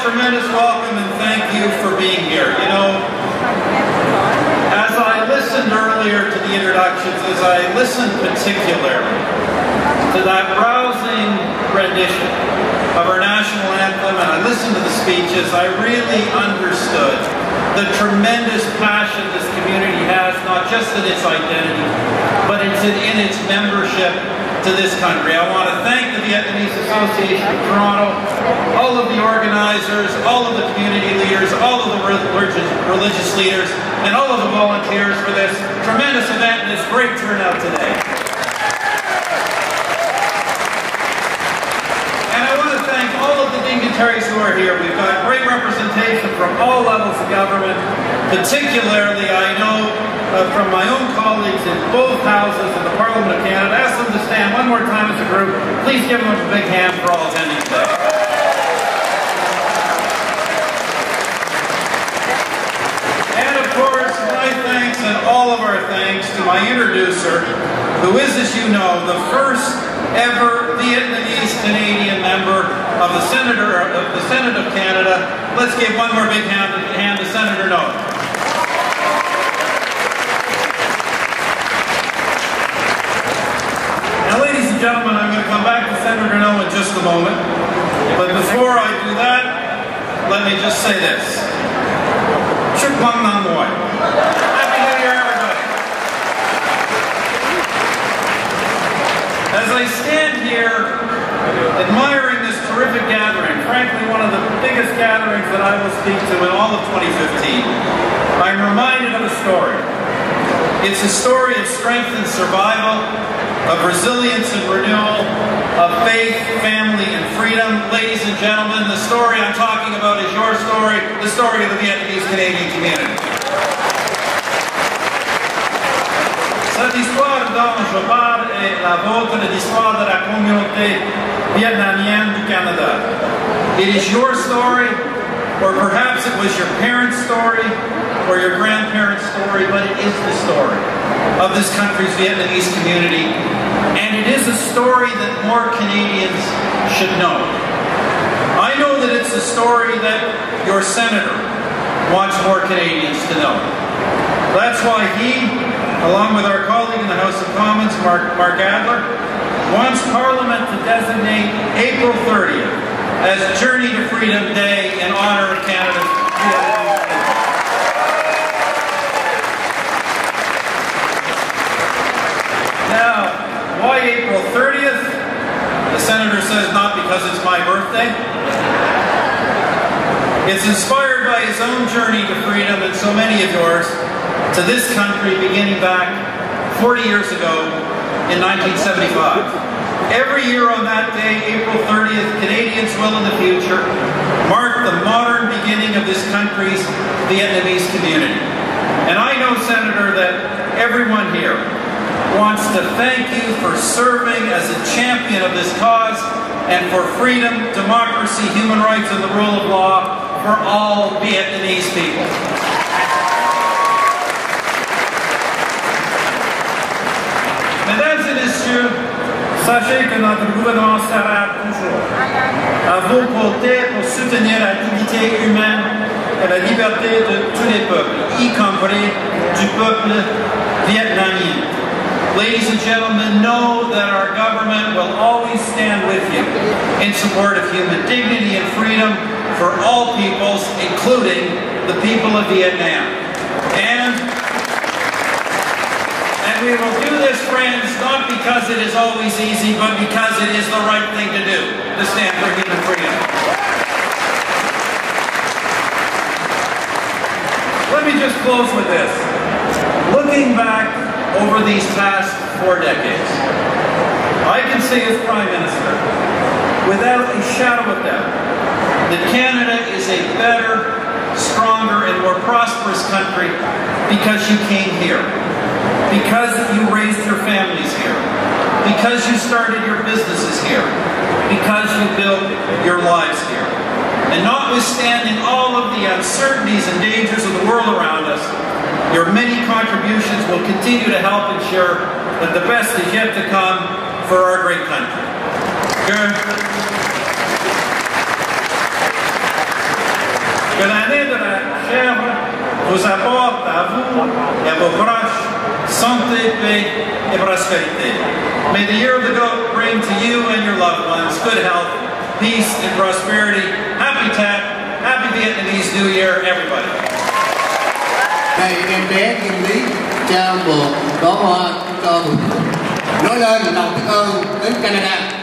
tremendous welcome and thank you for being here. You know, as I listened earlier to the introductions, as I listened particularly to that rousing rendition of our national anthem, and I listened to the speeches, I really understood the tremendous passion this community has, not just in its identity, but in its membership to this country. I want to thank the Vietnamese Association of Toronto, all of the organizers, all of the community leaders, all of the religious leaders, and all of the volunteers for this tremendous event and this great turnout today. And I want to thank all of the dignitaries who are here. We've got great representation from all levels of government, particularly I know from my own colleagues in both houses of the Parliament of Canada. Ask them to stand one more time as a group. Please give them a big hand for all attending today. And of course, my thanks and all of our thanks to my introducer, who is, as you know, the first ever Vietnamese Canadian member of the Senate of Canada. Let's give one more big hand to Senator Noah. Gentlemen, I'm going to come back to Senator No in just a moment. But before I do that, let me just say this. Chuk Mang Nam Moi. Happy New Year, everybody. As I stand here admiring this terrific gathering, frankly one of the biggest gatherings that I will speak to in all of 2015, I'm reminded of a story. It's a story of strength and survival, of resilience and renewal, of faith, family, and freedom. Ladies and gentlemen, the story I'm talking about is your story, the story of the Vietnamese Canadian community. Cette histoire dont je parle est la vôtre, l'histoire de la communauté vietnamienne du Canada. It is your story, or perhaps it was your parents' story, or your grandparents' story, but it is the story of this country's Vietnamese community, and it is a story that more Canadians should know. I know that it's a story that your senator wants more Canadians to know. That's why he, along with our colleague in the House of Commons, Mark Adler, wants Parliament to designate April 30th as Journey to Freedom Day in honor of Canada's Vietnamese people. Now, why April 30th? The senator says not because it's my birthday. It's inspired by his own journey to freedom, and so many of yours, to this country beginning back 40 years ago in 1975. Every year on that day, April 30th, Canadians will in the future mark the modern beginning of this country's Vietnamese community. And I know, Senator, that everyone here wants to thank you for serving as a champion of this cause and for freedom, democracy, human rights, and the rule of law for all Vietnamese people. Mesdames et messieurs, sachez que notre gouvernement sera toujours à vos côtés pour soutenir la dignité humaine et la liberté de tous les peuples, y compris du peuple vietnamien. Ladies and gentlemen, know that our government will always stand with you in support of human dignity and freedom for all peoples, including the people of Vietnam. And we will do this, friends, not because it is always easy, but because it is the right thing to do, to stand for human freedom. Let me just close with this. Looking back over these past 4 decades, I can say as Prime Minister, without a shadow of doubt, that Canada is a better, stronger, and more prosperous country because you came here, because you raised your families here, because you started your businesses here, because you built your lives here. And notwithstanding all of the uncertainties and dangers of the world around us, your many contributions will continue to help ensure that the best is yet to come for our great country. Good. vous apporte à vous et à vos proches santé, paix et prospérité. May the year of the goat bring to you and your loved ones good health, peace, and prosperity. Happy Tet, happy Vietnamese New Year, everybody. Đây em bé Kim Lý trao một bó hoa cho nói lên lòng biết ơn đến Canada.